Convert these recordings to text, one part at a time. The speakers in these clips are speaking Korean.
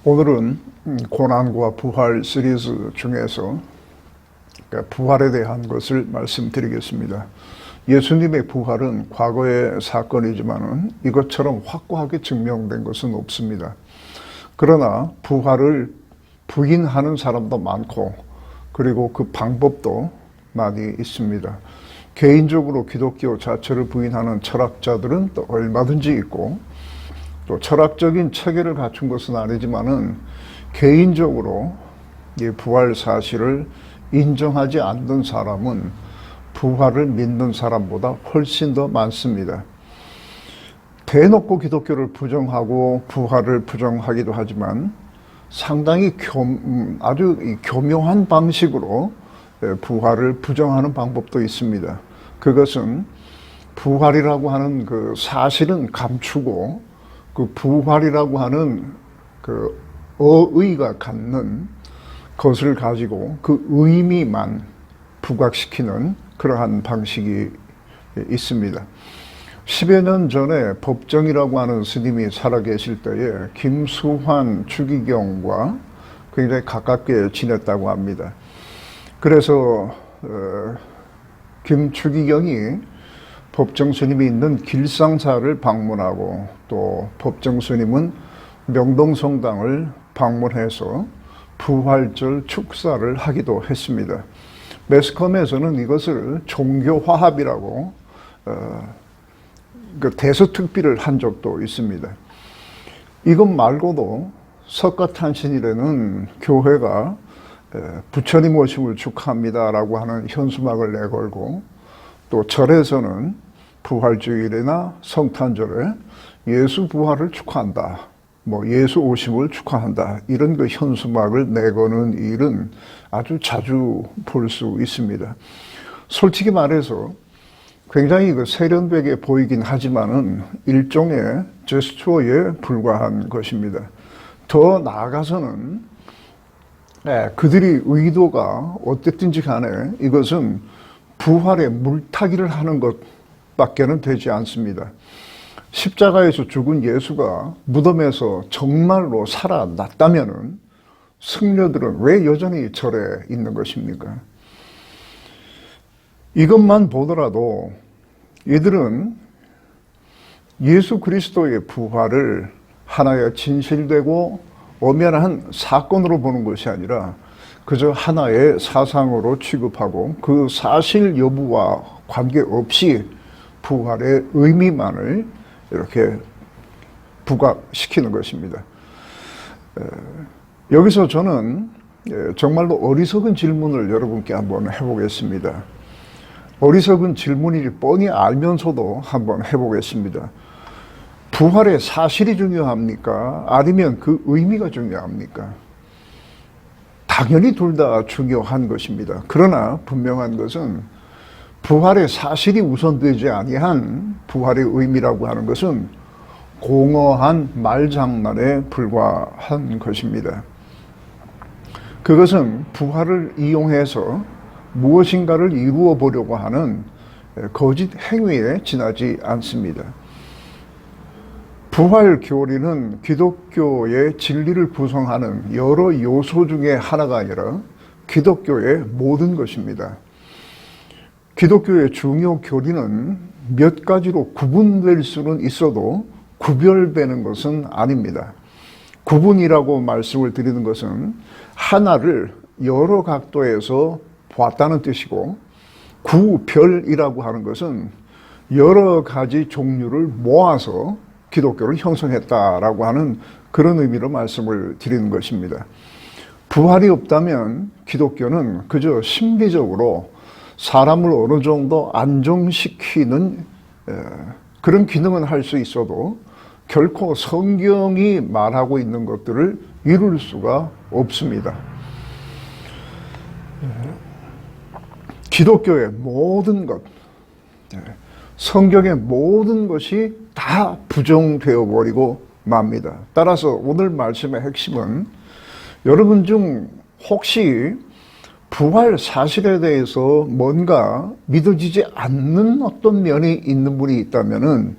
오늘은 고난과 부활 시리즈 중에서 부활에 대한 것을 말씀드리겠습니다. 예수님의 부활은 과거의 사건이지만 이것처럼 확고하게 증명된 것은 없습니다. 그러나 부활을 부인하는 사람도 많고 그리고 그 방법도 많이 있습니다. 개인적으로 기독교 자체를 부인하는 철학자들은 또 얼마든지 있고, 또 철학적인 체계를 갖춘 것은 아니지만은 개인적으로 이 부활 사실을 인정하지 않는 사람은 부활을 믿는 사람보다 훨씬 더 많습니다. 대놓고 기독교를 부정하고 부활을 부정하기도 하지만 상당히 아주 교묘한 방식으로 부활을 부정하는 방법도 있습니다. 그것은 부활이라고 하는 그 사실은 감추고 그 부활이라고 하는 그 어의가 갖는 것을 가지고 그 의미만 부각시키는 그러한 방식이 있습니다. 10여 년 전에 법정이라고 하는 스님이 살아계실 때에 김수환 추기경과 굉장히 가깝게 지냈다고 합니다. 그래서 김추기경이 법정 스님이 있는 길상사를 방문하고 또 법정 스님은 명동성당을 방문해서 부활절 축사를 하기도 했습니다. 매스컴에서는 이것을 종교화합이라고 대서특필을 한 적도 있습니다. 이것 말고도 석가탄신일에는 교회가 부처님 오심을 축하합니다라고 하는 현수막을 내걸고, 또 절에서는 부활주일이나 성탄절에 예수 부활을 축하한다, 예수 오심을 축하한다, 이런 그 현수막을 내거는 일은 아주 자주 볼 수 있습니다. 솔직히 말해서 굉장히 세련되게 보이긴 하지만은 일종의 제스처에 불과한 것입니다. 더 나아가서는 그들이 의도가 어땠든지 간에 이것은 부활에 물타기를 하는 것밖에는 되지 않습니다. 십자가에서 죽은 예수가 무덤에서 정말로 살아났다면은 승려들은 왜 여전히 절에 있는 것입니까? 이것만 보더라도 이들은 예수 그리스도의 부활을 하나의 진실되고 엄연한 사건으로 보는 것이 아니라 그저 하나의 사상으로 취급하고 그 사실 여부와 관계없이 부활의 의미만을 이렇게 부각시키는 것입니다. 여기서 저는 정말로 어리석은 질문을 여러분께 한번 해보겠습니다. 어리석은 질문이 뻔히 알면서도 한번 해보겠습니다. 부활의 사실이 중요합니까? 아니면 그 의미가 중요합니까? 당연히 둘 다 중요한 것입니다. 그러나 분명한 것은 부활의 사실이 우선되지 아니한 부활의 의미라고 하는 것은 공허한 말장난에 불과한 것입니다. 그것은 부활을 이용해서 무엇인가를 이루어 보려고 하는 거짓 행위에 지나지 않습니다. 부활 교리는 기독교의 진리를 구성하는 여러 요소 중에 하나가 아니라 기독교의 모든 것입니다. 기독교의 중요 교리는 몇 가지로 구분될 수는 있어도 구별되는 것은 아닙니다. 구분이라고 말씀을 드리는 것은 하나를 여러 각도에서 보았다는 뜻이고, 구별이라고 하는 것은 여러 가지 종류를 모아서 기독교를 형성했다라고 하는 그런 의미로 말씀을 드리는 것입니다. 부활이 없다면 기독교는 그저 심리적으로 사람을 어느 정도 안정시키는 그런 기능은 할 수 있어도 결코 성경이 말하고 있는 것들을 이룰 수가 없습니다. 기독교의 모든 것, 성경의 모든 것이 다 부정되어 버리고 맙니다. 따라서 오늘 말씀의 핵심은 여러분 중 혹시 부활 사실에 대해서 뭔가 믿어지지 않는 어떤 면이 있는 분이 있다면은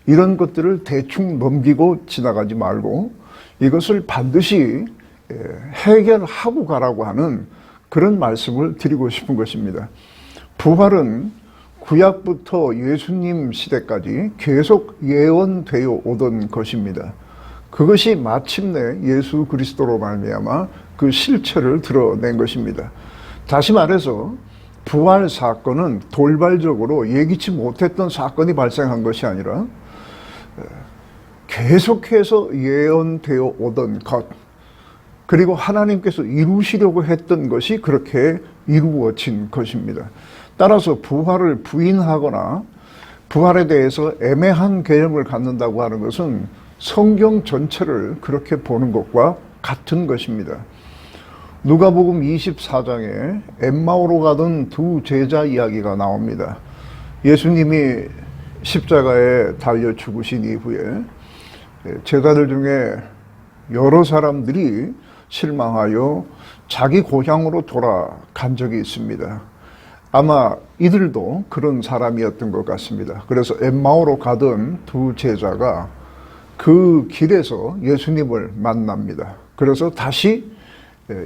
이런 것들을 대충 넘기고 지나가지 말고 이것을 반드시 해결하고 가라고 하는 그런 말씀을 드리고 싶은 것입니다. 부활은 구약부터 예수님 시대까지 계속 예언되어 오던 것입니다. 그것이 마침내 예수 그리스도로 말미암아 그 실체를 드러낸 것입니다. 다시 말해서 부활 사건은 돌발적으로 예기치 못했던 사건이 발생한 것이 아니라 계속해서 예언되어 오던 것, 그리고 하나님께서 이루시려고 했던 것이 그렇게 이루어진 것입니다. 따라서 부활을 부인하거나 부활에 대해서 애매한 개념을 갖는다고 하는 것은 성경 전체를 그렇게 보는 것과 같은 것입니다. 누가복음 24장에 엠마오로 가던 두 제자 이야기가 나옵니다. 예수님이 십자가에 달려 죽으신 이후에 제자들 중에 여러 사람들이 실망하여 자기 고향으로 돌아간 적이 있습니다. 아마 이들도 그런 사람이었던 것 같습니다. 그래서 엠마오로 가던 두 제자가 그 길에서 예수님을 만납니다. 그래서 다시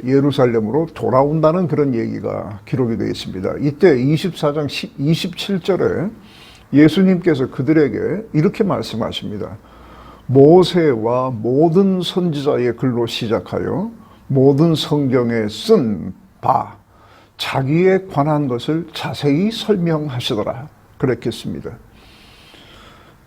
예루살렘으로 돌아온다는 그런 얘기가 기록이 되어 있습니다. 이때 24장 27절에 예수님께서 그들에게 이렇게 말씀하십니다. 모세와 모든 선지자의 글로 시작하여 모든 성경에 쓴 바 자기에 관한 것을 자세히 설명하시더라. 그랬겠습니다.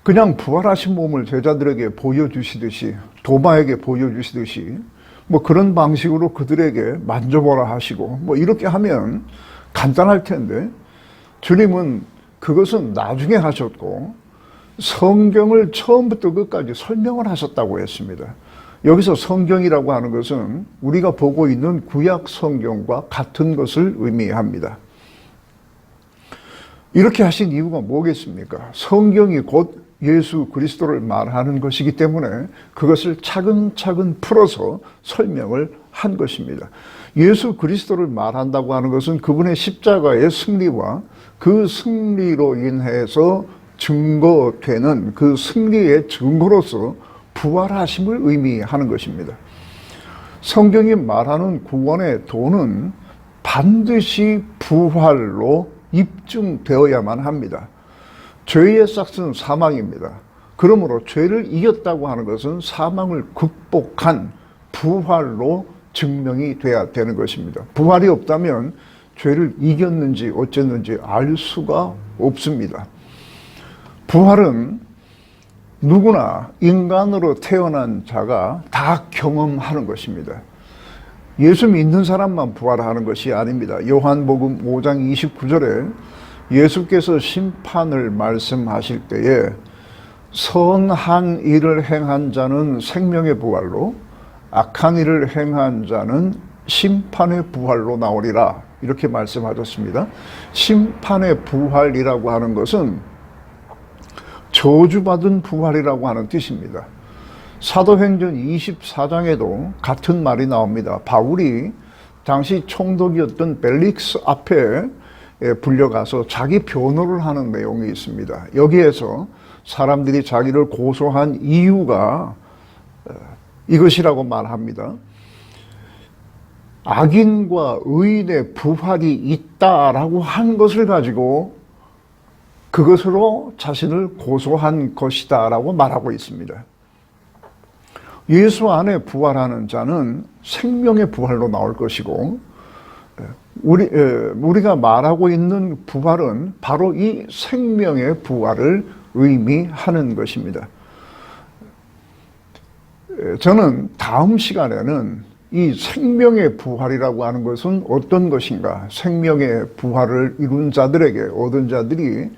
그냥 부활하신 몸을 제자들에게 보여주시듯이, 도마에게 보여주시듯이 뭐 그런 방식으로 그들에게 만져보라 하시고 뭐 이렇게 하면 간단할 텐데, 주님은 그것은 나중에 하셨고 성경을 처음부터 끝까지 설명을 하셨다고 했습니다. 여기서 성경이라고 하는 것은 우리가 보고 있는 구약 성경과 같은 것을 의미합니다. 이렇게 하신 이유가 뭐겠습니까? 성경이 곧 예수 그리스도를 말하는 것이기 때문에 그것을 차근차근 풀어서 설명을 한 것입니다. 예수 그리스도를 말한다고 하는 것은 그분의 십자가의 승리와 그 승리로 인해서 증거되는 그 승리의 증거로서 부활하심을 의미하는 것입니다. 성경이 말하는 구원의 도는 반드시 부활로 입증되어야만 합니다. 죄의 싹은 사망입니다. 그러므로 죄를 이겼다고 하는 것은 사망을 극복한 부활로 증명이 돼야 되는 것입니다. 부활이 없다면 죄를 이겼는지 어쨌는지 알 수가 없습니다. 부활은 누구나 인간으로 태어난 자가 다 경험하는 것입니다. 예수 믿는 사람만 부활하는 것이 아닙니다. 요한복음 5장 29절에 예수께서 심판을 말씀하실 때에 선한 일을 행한 자는 생명의 부활로, 악한 일을 행한 자는 심판의 부활로 나오리라, 이렇게 말씀하셨습니다. 심판의 부활이라고 하는 것은 저주받은 부활이라고 하는 뜻입니다. 사도행전 24장에도 같은 말이 나옵니다. 바울이 당시 총독이었던 벨릭스 앞에 불려가서 자기 변호를 하는 내용이 있습니다. 여기에서 사람들이 자기를 고소한 이유가 이것이라고 말합니다. 악인과 의인의 부활이 있다라고 한 것을 가지고 그것으로 자신을 고소한 것이다라고 말하고 있습니다. 예수 안에 부활하는 자는 생명의 부활로 나올 것이고, 우리가 말하고 있는 부활은 바로 이 생명의 부활을 의미하는 것입니다. 저는 다음 시간에는 이 생명의 부활이라고 하는 것은 어떤 것인가, 생명의 부활을 이룬 자들에게, 얻은 자들이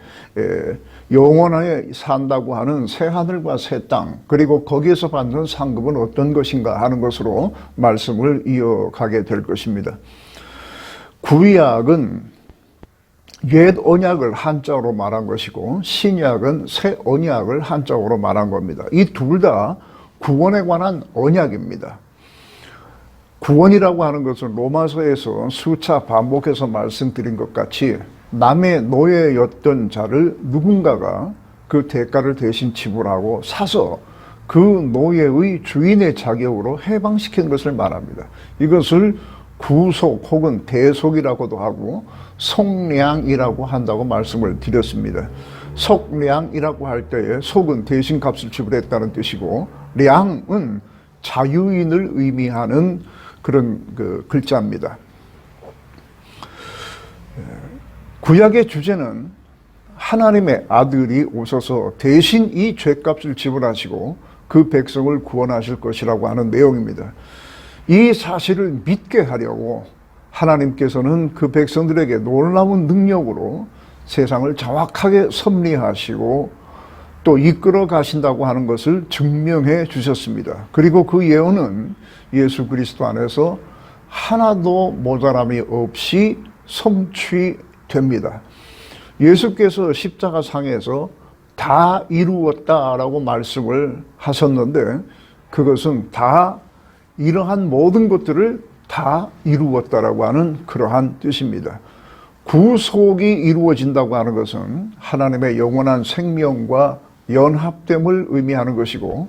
영원하게 산다고 하는 새 하늘과 새 땅, 그리고 거기에서 받는 상급은 어떤 것인가 하는 것으로 말씀을 이어가게 될 것입니다. 구약은 옛 언약을 한자어로 말한 것이고 신약은 새 언약을 한자어로 말한 겁니다. 이 둘 다 구원에 관한 언약입니다. 구원이라고 하는 것은 로마서에서 수차 반복해서 말씀드린 것 같이 남의 노예였던 자를 누군가가 그 대가를 대신 지불하고 사서 그 노예의 주인의 자격으로 해방시킨 것을 말합니다. 이것을 구속 혹은 대속이라고도 하고 속량이라고 한다고 말씀을 드렸습니다. 속량이라고 할 때에 속은 대신값을 지불했다는 뜻이고 량은 자유인을 의미하는 그런 그 글자입니다. 구약의 주제는 하나님의 아들이 오셔서 대신 이 죄값을 지불하시고 그 백성을 구원하실 것이라고 하는 내용입니다. 이 사실을 믿게 하려고 하나님께서는 그 백성들에게 놀라운 능력으로 세상을 정확하게 섭리하시고 또 이끌어 가신다고 하는 것을 증명해 주셨습니다. 그리고 그 예언은 예수 그리스도 안에서 하나도 모자람이 없이 성취됩니다. 예수께서 십자가상에서 다 이루었다라고 말씀을 하셨는데 그것은 다 이러한 모든 것들을 다 이루었다라고 하는 그러한 뜻입니다. 구속이 이루어진다고 하는 것은 하나님의 영원한 생명과 연합됨을 의미하는 것이고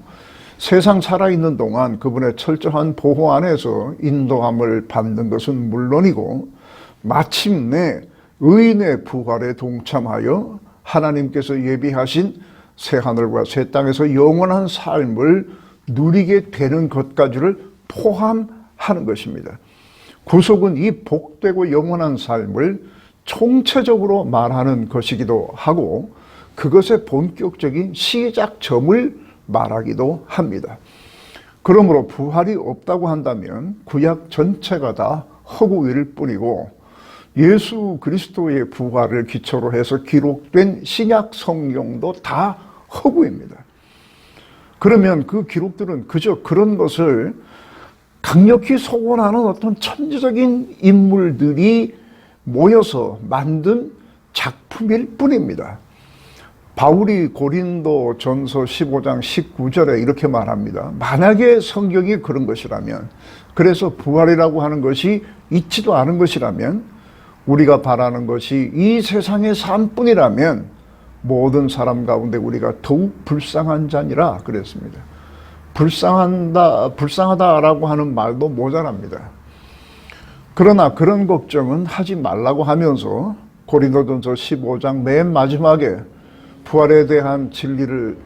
세상 살아있는 동안 그분의 철저한 보호 안에서 인도함을 받는 것은 물론이고 마침내 의인의 부활에 동참하여 하나님께서 예비하신 새하늘과 새 땅에서 영원한 삶을 누리게 되는 것까지를 포함하는 것입니다. 구속은 이 복되고 영원한 삶을 총체적으로 말하는 것이기도 하고 그것의 본격적인 시작점을 말하기도 합니다. 그러므로 부활이 없다고 한다면 구약 전체가 다 허구일 뿐이고 예수 그리스도의 부활을 기초로 해서 기록된 신약 성경도 다 허구입니다. 그러면 그 기록들은 그저 그런 것을 강력히 소원하는 어떤 천지적인 인물들이 모여서 만든 작품일 뿐입니다. 바울이 고린도 전서 15장 19절에 이렇게 말합니다. 만약에 성경이 그런 것이라면, 그래서 부활이라고 하는 것이 있지도 않은 것이라면, 우리가 바라는 것이 이 세상의 삶뿐이라면 모든 사람 가운데 우리가 더욱 불쌍한 자니라 그랬습니다. 불쌍하다라고 하는 말도 모자랍니다. 그러나 그런 걱정은 하지 말라고 하면서 고린도전서 15장 맨 마지막에 부활에 대한 진리를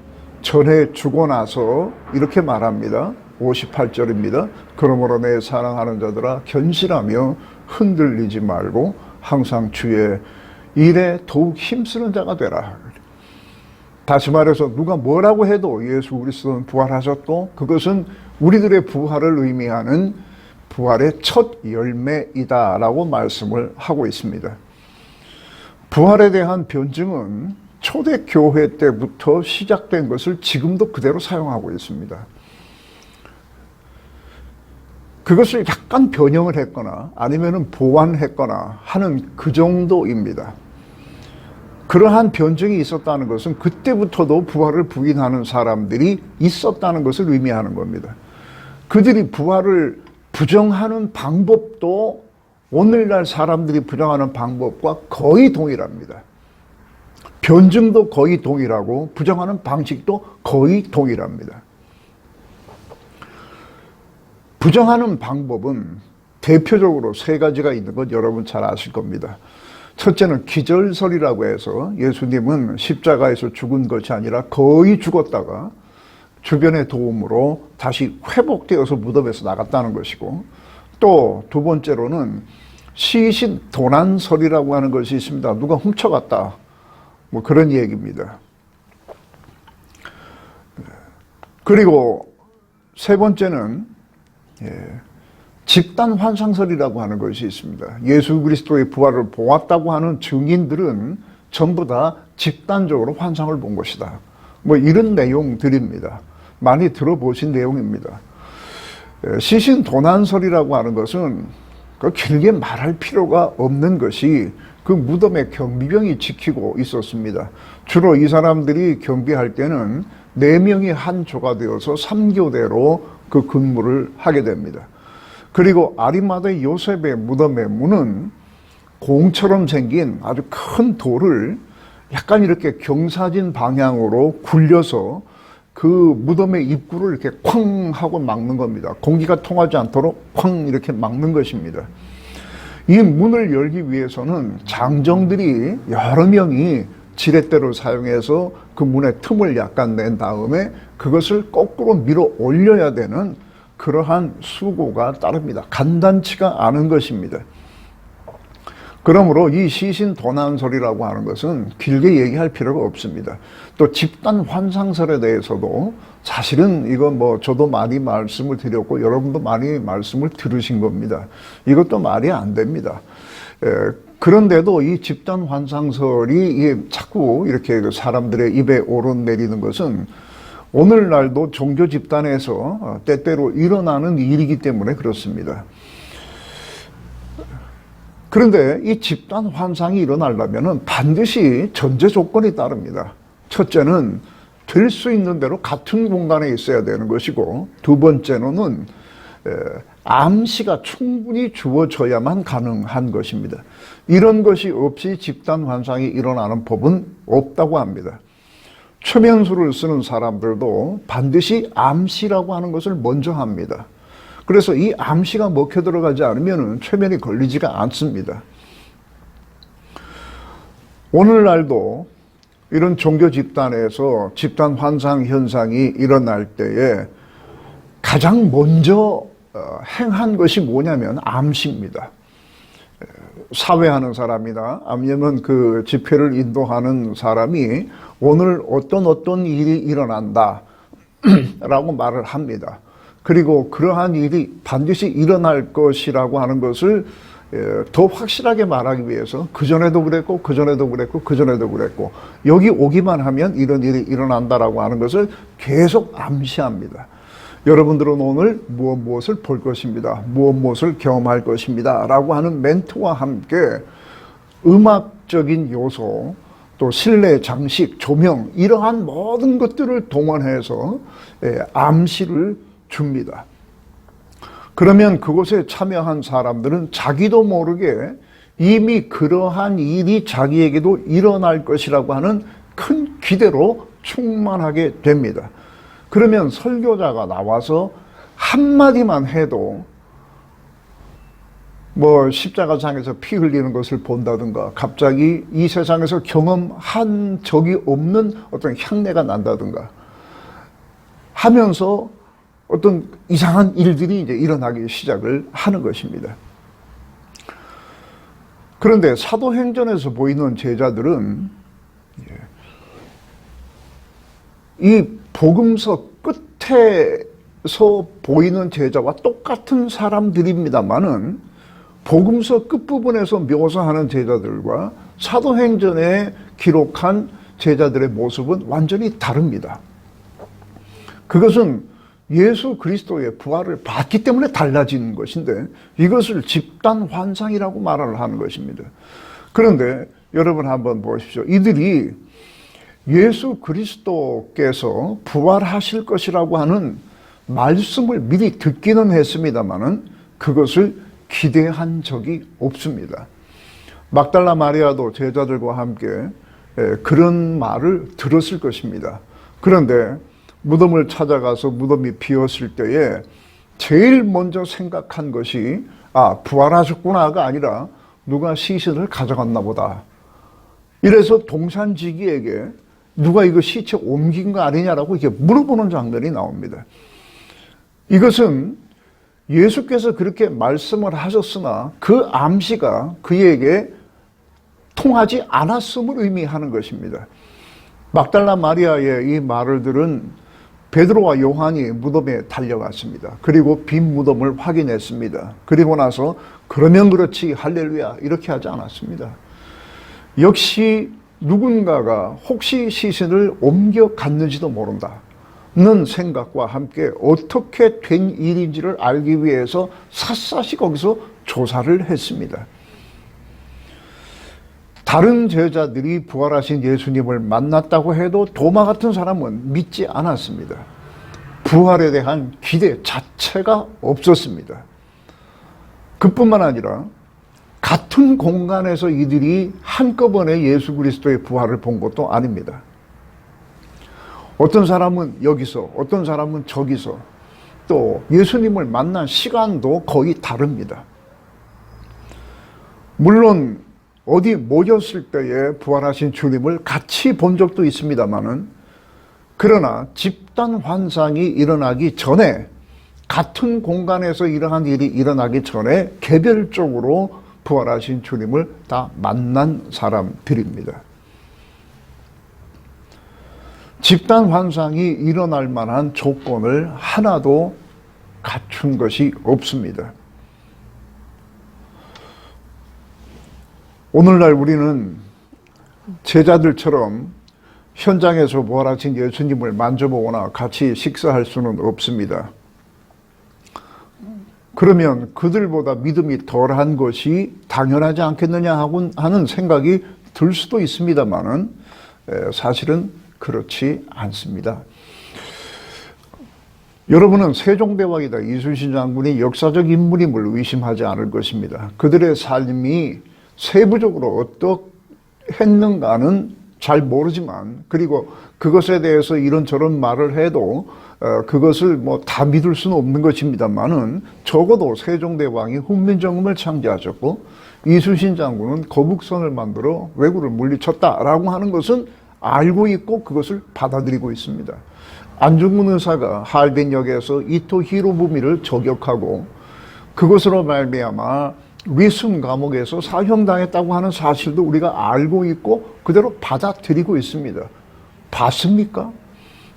전해주고 나서 이렇게 말합니다. 58절입니다. 그러므로 내 사랑하는 자들아 견실하며 흔들리지 말고 항상 주의 일에 더욱 힘쓰는 자가 되라. 다시 말해서 누가 뭐라고 해도 예수 그리스도는 부활하셨고 그것은 우리들의 부활을 의미하는 부활의 첫 열매이다라고 말씀을 하고 있습니다. 부활에 대한 변증은 초대교회 때부터 시작된 것을 지금도 그대로 사용하고 있습니다. 그것을 약간 변형을 했거나 아니면 보완했거나 하는 그 정도입니다. 그러한 변증이 있었다는 것은 그때부터도 부활을 부인하는 사람들이 있었다는 것을 의미하는 겁니다. 그들이 부활을 부정하는 방법도 오늘날 사람들이 부정하는 방법과 거의 동일합니다. 변증도 거의 동일하고 부정하는 방식도 거의 동일합니다. 부정하는 방법은 대표적으로 세 가지가 있는 것 여러분 잘 아실 겁니다. 첫째는 기절설이라고 해서 예수님은 십자가에서 죽은 것이 아니라 거의 죽었다가 주변의 도움으로 다시 회복되어서 무덤에서 나갔다는 것이고, 또 두 번째로는 시신 도난설이라고 하는 것이 있습니다. 누가 훔쳐갔다, 뭐 그런 얘기입니다. 그리고 세 번째는 집단 환상설이라고 하는 것이 있습니다. 예수 그리스도의 부활을 보았다고 하는 증인들은 전부 다 집단적으로 환상을 본 것이다. 뭐 이런 내용들입니다. 많이 들어보신 내용입니다. 시신 도난설이라고 하는 것은 그 길게 말할 필요가 없는 것이 그 무덤에 경비병이 지키고 있었습니다. 주로 이 사람들이 경비할 때는 4명이 한 조가 되어서 3교대로 그 근무를 하게 됩니다. 그리고 아리마대 요셉의 무덤의 문은 공처럼 생긴 아주 큰 돌을 약간 이렇게 경사진 방향으로 굴려서 그 무덤의 입구를 이렇게 쾅 하고 막는 겁니다. 공기가 통하지 않도록 쾅 이렇게 막는 것입니다. 이 문을 열기 위해서는 장정들이 여러 명이 지렛대를 사용해서 그 문의 틈을 약간 낸 다음에 그것을 거꾸로 밀어 올려야 되는 그러한 수고가 따릅니다. 간단치가 않은 것입니다. 그러므로 이 시신 도난설이라고 하는 것은 길게 얘기할 필요가 없습니다. 또 집단 환상설에 대해서도 사실은 이거 뭐 저도 많이 말씀을 드렸고 여러분도 많이 말씀을 들으신 겁니다. 이것도 말이 안 됩니다. 그런데도 이 집단 환상설이 자꾸 이렇게 사람들의 입에 오르내리는 것은 오늘날도 종교 집단에서 때때로 일어나는 일이기 때문에 그렇습니다. 그런데 이 집단 환상이 일어나려면 반드시 전제 조건이 따릅니다. 첫째는 될 수 있는 대로 같은 공간에 있어야 되는 것이고, 두 번째로는 암시가 충분히 주어져야만 가능한 것입니다. 이런 것이 없이 집단 환상이 일어나는 법은 없다고 합니다. 최면수를 쓰는 사람들도 반드시 암시라고 하는 것을 먼저 합니다. 그래서 이 암시가 먹혀 들어가지 않으면 최면이 걸리지가 않습니다. 오늘날도 이런 종교 집단에서 집단 환상 현상이 일어날 때에 가장 먼저 행한 것이 뭐냐면 암시입니다. 사회하는 사람이나 아니면 그 집회를 인도하는 사람이 오늘 어떤 일이 일어난다 라고 말을 합니다. 그리고 그러한 일이 반드시 일어날 것이라고 하는 것을 더 확실하게 말하기 위해서 그전에도 그랬고 그전에도 그랬고 그전에도 그랬고 여기 오기만 하면 이런 일이 일어난다라고 하는 것을 계속 암시합니다. 여러분들은 오늘 무엇을 볼 것입니다. 무엇을 경험할 것입니다. 라고 하는 멘트와 함께 음악적인 요소, 또 실내 장식, 조명 이러한 모든 것들을 동원해서 암시를 줍니다. 그러면 그곳에 참여한 사람들은 자기도 모르게 이미 그러한 일이 자기에게도 일어날 것이라고 하는 큰 기대로 충만하게 됩니다. 그러면 설교자가 나와서 한마디만 해도 뭐 십자가상에서 피 흘리는 것을 본다든가 갑자기 이 세상에서 경험한 적이 없는 어떤 향내가 난다든가 하면서 어떤 이상한 일들이 이제 일어나기 시작을 하는 것입니다. 그런데 사도행전에서 보이는 제자들은 이 복음서 끝에서 보이는 제자와 똑같은 사람들입니다만은 복음서 끝부분에서 묘사하는 제자들과 사도행전에 기록한 제자들의 모습은 완전히 다릅니다. 그것은 예수 그리스도의 부활을 봤기 때문에 달라지는 것인데 이것을 집단 환상이라고 말을 하는 것입니다. 그런데 여러분 한번 보십시오. 이들이 예수 그리스도께서 부활하실 것이라고 하는 말씀을 미리 듣기는 했습니다마는 그것을 기대한 적이 없습니다. 막달라 마리아도 제자들과 함께 그런 말을 들었을 것입니다. 그런데 무덤을 찾아가서 무덤이 비었을 때에 제일 먼저 생각한 것이 부활하셨구나가 아니라 누가 시신을 가져갔나 보다. 이래서 동산지기에게 누가 이거 시체 옮긴 거 아니냐라고 이렇게 물어보는 장면이 나옵니다. 이것은 예수께서 그렇게 말씀을 하셨으나 그 암시가 그에게 통하지 않았음을 의미하는 것입니다. 막달라 마리아의 이 말을 들은 베드로와 요한이 무덤에 달려갔습니다. 그리고 빈 무덤을 확인했습니다. 그리고 나서 그러면 그렇지 할렐루야 이렇게 하지 않았습니다. 역시 누군가가 혹시 시신을 옮겨갔는지도 모른다는 생각과 함께 어떻게 된 일인지를 알기 위해서 샅샅이 거기서 조사를 했습니다. 다른 제자들이 부활하신 예수님을 만났다고 해도 도마 같은 사람은 믿지 않았습니다. 부활에 대한 기대 자체가 없었습니다. 그뿐만 아니라 같은 공간에서 이들이 한꺼번에 예수 그리스도의 부활을 본 것도 아닙니다. 어떤 사람은 여기서, 어떤 사람은 저기서, 또 예수님을 만난 시간도 거의 다릅니다. 물론 어디 모였을 때에 부활하신 주님을 같이 본 적도 있습니다만은, 그러나 집단 환상이 일어나기 전에, 같은 공간에서 이러한 일이 일어나기 전에 개별적으로 부활하신 주님을 다 만난 사람들입니다. 집단 환상이 일어날 만한 조건을 하나도 갖춘 것이 없습니다. 오늘날 우리는 제자들처럼 현장에서 부활하신 예수님을 만져보거나 같이 식사할 수는 없습니다. 그러면 그들보다 믿음이 덜한 것이 당연하지 않겠느냐 하는 생각이 들 수도 있습니다만은 사실은 그렇지 않습니다. 여러분은 세종대왕이다 이순신 장군이 역사적 인물임을 의심하지 않을 것입니다. 그들의 삶이 세부적으로 어떻했는가는 잘 모르지만, 그리고 그것에 대해서 이런저런 말을 해도 그것을 뭐 다 믿을 수는 없는 것입니다만은, 적어도 세종대왕이 훈민정음을 창제하셨고 이순신 장군은 거북선을 만들어 왜구를 물리쳤다라고 하는 것은 알고 있고 그것을 받아들이고 있습니다. 안중근 의사가 하얼빈역에서 이토 히로부미를 저격하고 그것으로 말미암아 위순 감옥에서 사형당했다고 하는 사실도 우리가 알고 있고 그대로 받아들이고 있습니다. 봤습니까?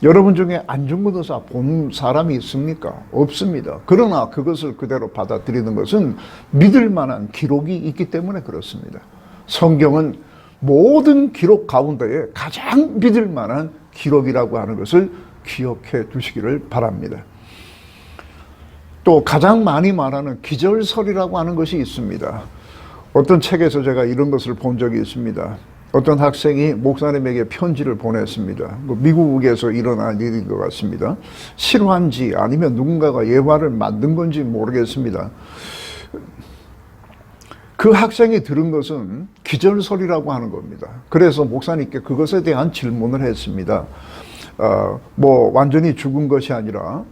여러분 중에 안중근 의사 본 사람이 있습니까? 없습니다. 그러나 그것을 그대로 받아들이는 것은 믿을 만한 기록이 있기 때문에 그렇습니다. 성경은 모든 기록 가운데에 가장 믿을 만한 기록이라고 하는 것을 기억해 두시기를 바랍니다. 또 가장 많이 말하는 기절설이라고 하는 것이 있습니다. 어떤 책에서 제가 이런 것을 본 적이 있습니다. 어떤 학생이 목사님에게 편지를 보냈습니다. 미국에서 일어난 일인 것 같습니다. 실화인지 아니면 누군가가 예화를 만든 건지 모르겠습니다. 그 학생이 들은 것은 기절설이라고 하는 겁니다. 그래서 목사님께 그것에 대한 질문을 했습니다. 완전히 죽은 것이 아니라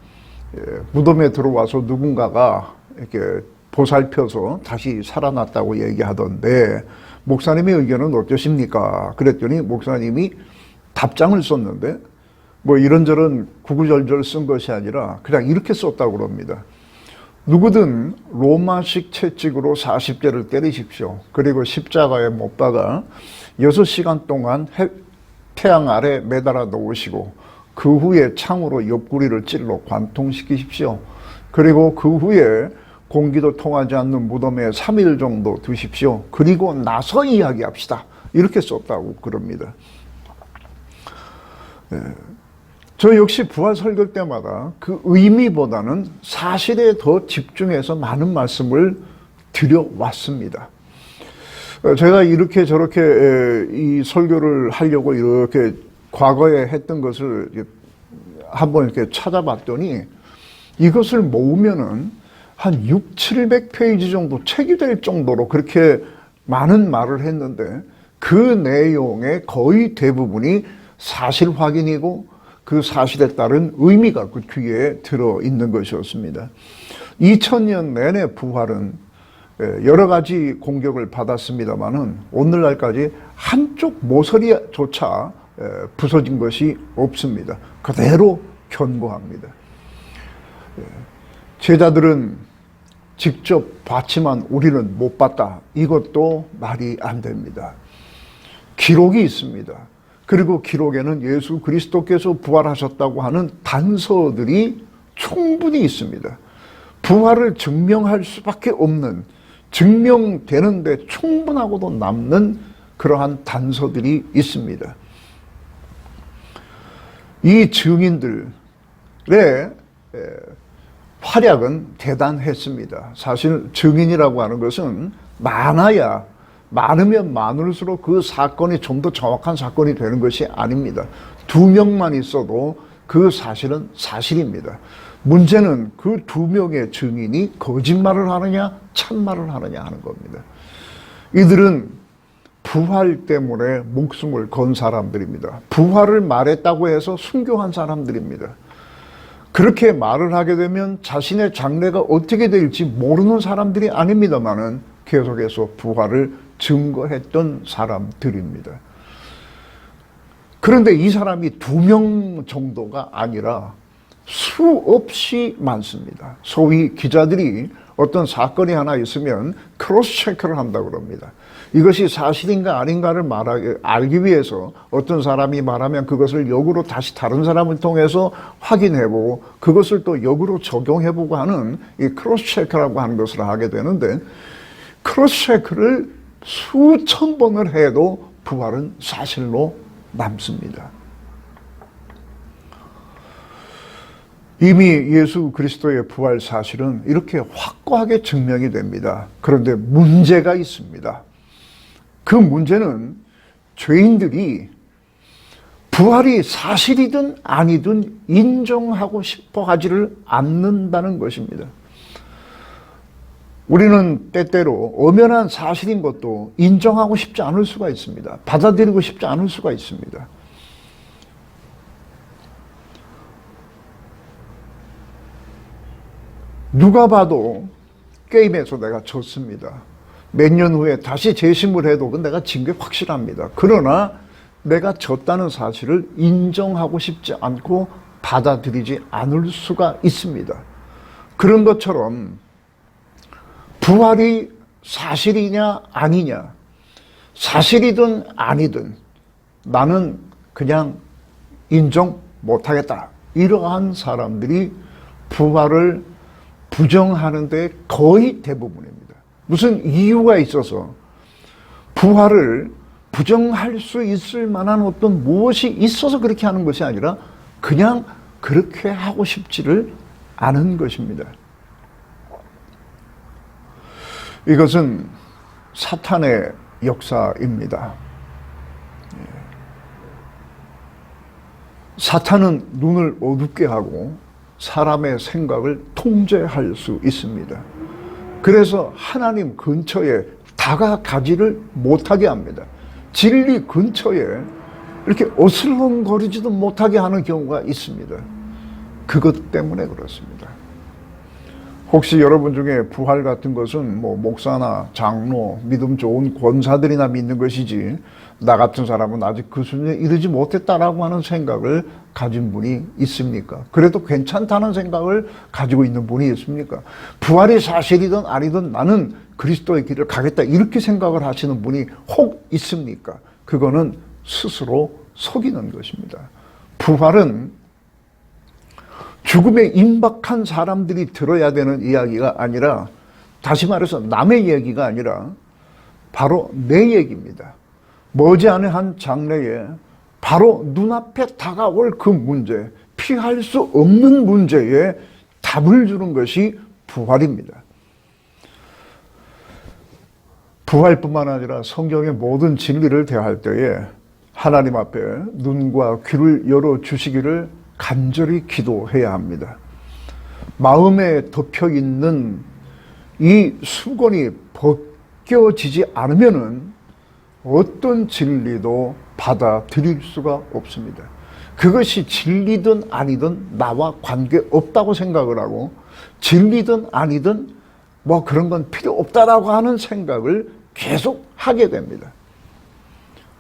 무덤에 들어와서 누군가가 이렇게 보살펴서 다시 살아났다고 얘기하던데 목사님의 의견은 어떠십니까? 그랬더니 목사님이 답장을 썼는데 이런저런 구구절절 쓴 것이 아니라 그냥 이렇게 썼다고 그럽니다. 누구든 로마식 채찍으로 40대를 때리십시오. 그리고 십자가에 못 박아 6시간 동안 태양 아래 매달아 놓으시고 그 후에 창으로 옆구리를 찔러 관통시키십시오. 그리고 그 후에 공기도 통하지 않는 무덤에 3일 정도 두십시오. 그리고 나서 이야기합시다. 이렇게 썼다고 그럽니다. 저 역시 부활 설교 때마다 그 의미보다는 사실에 더 집중해서 많은 말씀을 드려왔습니다. 제가 이렇게 저렇게 이 설교를 하려고 이렇게 과거에 했던 것을 한번 이렇게 찾아봤더니 이것을 모으면은 한 600-700페이지 정도 책이 될 정도로 그렇게 많은 말을 했는데 그 내용의 거의 대부분이 사실 확인이고 그 사실에 따른 의미가 그 뒤에 들어있는 것이었습니다. 2000년 내내 부활은 여러 가지 공격을 받았습니다만은 오늘날까지 한쪽 모서리조차 부서진 것이 없습니다. 그대로 견고합니다. 제자들은 직접 봤지만 우리는 못 봤다. 이것도 말이 안 됩니다. 기록이 있습니다. 그리고 기록에는 예수 그리스도께서 부활하셨다고 하는 단서들이 충분히 있습니다. 부활을 증명할 수밖에 없는, 증명되는데 충분하고도 남는 그러한 단서들이 있습니다. 이 증인들의 활약은 대단했습니다. 사실 증인이라고 하는 것은 많으면 많을수록 그 사건이 좀 더 정확한 사건이 되는 것이 아닙니다. 2명만 있어도 그 사실은 사실입니다. 문제는 그 2명의 증인이 거짓말을 하느냐 참말을 하느냐 하는 겁니다. 이들은 부활 때문에 목숨을 건 사람들입니다. 부활을 말했다고 해서 순교한 사람들입니다. 그렇게 말을 하게 되면 자신의 장래가 어떻게 될지 모르는 사람들이 아닙니다만은 계속해서 부활을 증거했던 사람들입니다. 그런데 이 사람이 2명 정도가 아니라 수없이 많습니다. 소위 기자들이 어떤 사건이 하나 있으면 크로스 체크를 한다고 그럽니다. 이것이 사실인가 아닌가를 알기 위해서 어떤 사람이 말하면 그것을 역으로 다시 다른 사람을 통해서 확인해보고 그것을 또 역으로 적용해보고 하는 이 크로스 체크라고 하는 것을 하게 되는데, 크로스 체크를 수천 번을 해도 부활은 사실로 남습니다. 이미 예수 그리스도의 부활 사실은 이렇게 확고하게 증명이 됩니다. 그런데 문제가 있습니다. 그 문제는 죄인들이 부활이 사실이든 아니든 인정하고 싶어 하지를 않는다는 것입니다. 우리는 때때로 엄연한 사실인 것도 인정하고 싶지 않을 수가 있습니다. 받아들이고 싶지 않을 수가 있습니다. 누가 봐도 게임에서 내가 졌습니다. 몇 년 후에 다시 재심을 해도 내가 진 게 확실합니다. 그러나 내가 졌다는 사실을 인정하고 싶지 않고 받아들이지 않을 수가 있습니다. 그런 것처럼 부활이 사실이냐 아니냐, 사실이든 아니든 나는 그냥 인정 못하겠다, 이러한 사람들이 부활을 부정하는 데 거의 대부분입니다. 무슨 이유가 있어서 부활을 부정할 수 있을 만한 어떤 무엇이 있어서 그렇게 하는 것이 아니라 그냥 그렇게 하고 싶지를 않은 것입니다. 이것은 사탄의 역사입니다. 사탄은 눈을 어둡게 하고 사람의 생각을 통제할 수 있습니다. 그래서 하나님 근처에 다가가지를 못하게 합니다. 진리 근처에 이렇게 어슬렁거리지도 못하게 하는 경우가 있습니다. 그것 때문에 그렇습니다. 혹시 여러분 중에 부활 같은 것은 목사나 장로, 믿음 좋은 권사들이나 믿는 것이지 나 같은 사람은 아직 그 수준에 이르지 못했다라고 하는 생각을 가진 분이 있습니까? 그래도 괜찮다는 생각을 가지고 있는 분이 있습니까? 부활이 사실이든 아니든 나는 그리스도의 길을 가겠다, 이렇게 생각을 하시는 분이 혹 있습니까? 그거는 스스로 속이는 것입니다. 부활은 죽음에 임박한 사람들이 들어야 되는 이야기가 아니라, 다시 말해서 남의 얘기가 아니라 바로 내 얘기입니다. 머지않은 한 장래에 바로 눈앞에 다가올 그 문제, 피할 수 없는 문제에 답을 주는 것이 부활입니다. 부활뿐만 아니라 성경의 모든 진리를 대할 때에 하나님 앞에 눈과 귀를 열어주시기를 간절히 기도해야 합니다. 마음에 덮여있는 이 수건이 벗겨지지 않으면은 어떤 진리도 받아들일 수가 없습니다. 그것이 진리든 아니든 나와 관계없다고 생각을 하고, 진리든 아니든 그런 건 필요 없다라고 하는 생각을 계속 하게 됩니다.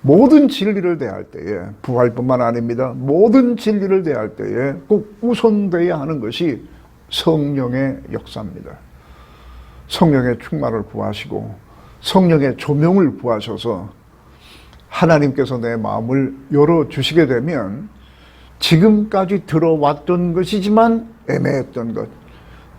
모든 진리를 대할 때에, 부활뿐만 아닙니다. 모든 진리를 대할 때에 꼭 우선되어야 하는 것이 성령의 역사입니다. 성령의 충만을 구하시고 성령의 조명을 구하셔서 하나님께서 내 마음을 열어주시게 되면 지금까지 들어왔던 것이지만 애매했던 것,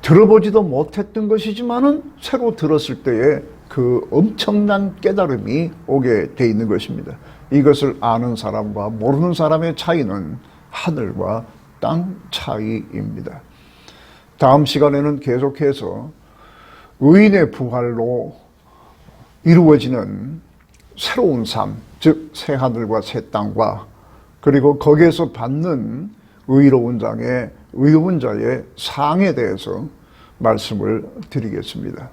들어보지도 못했던 것이지만은 새로 들었을 때에 그 엄청난 깨달음이 오게 돼 있는 것입니다. 이것을 아는 사람과 모르는 사람의 차이는 하늘과 땅 차이입니다. 다음 시간에는 계속해서 의인의 부활로 이루어지는 새로운 삶, 즉 새 하늘과 새 땅과, 그리고 거기에서 받는 의로운 자의 상에 대해서 말씀을 드리겠습니다.